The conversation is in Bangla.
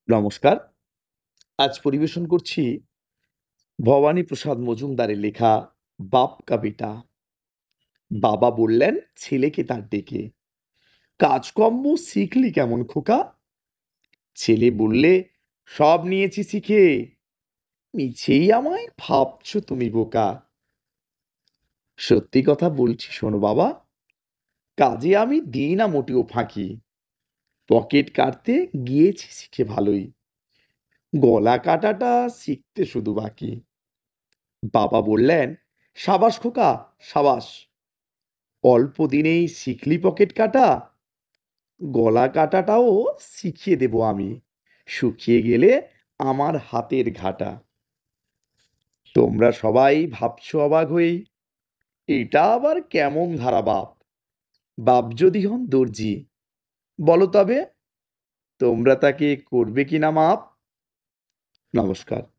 নমস্কার। আজ পরিবেশন করছি ভবানীপ্রসাদ মজুমদারের লেখা 'বাপ কা বেটা'। বাবা বললেন ছেলেকে তার ডেকে, "কাজকর্ম শিখলি কেমন খোকা?" ছেলে বললে, "সব নিয়েছি শিখে, মিছেই আমায় ভাবছো তুমি বোকা।" সত্যি কথা বলছি শোনো বাবা, কাজে আমি দিই না মোটেও ফাঁকি। পকেট কাটতে গিয়েছি শিখে ভালোই, গলা কাটাটা শিখতে শুধু বাকি। বাবা বললেন, "সাবাস খোকা, সাবাস! অল্প দিনেই শিখলি পকেট কাটা, গলা কাটাটাও শিখিয়ে দেব আমি, শুকিয়ে গেলে আমার হাতের ঘাটা।" তোমরা সবাই ভাবছো অবাক হয়েই, এটা আবার কেমন ধারা বাপ? বাপ যদি হন দর্জি, বলো তবে তোমরা তাকে করবে কিনা মাপ? নমস্কার।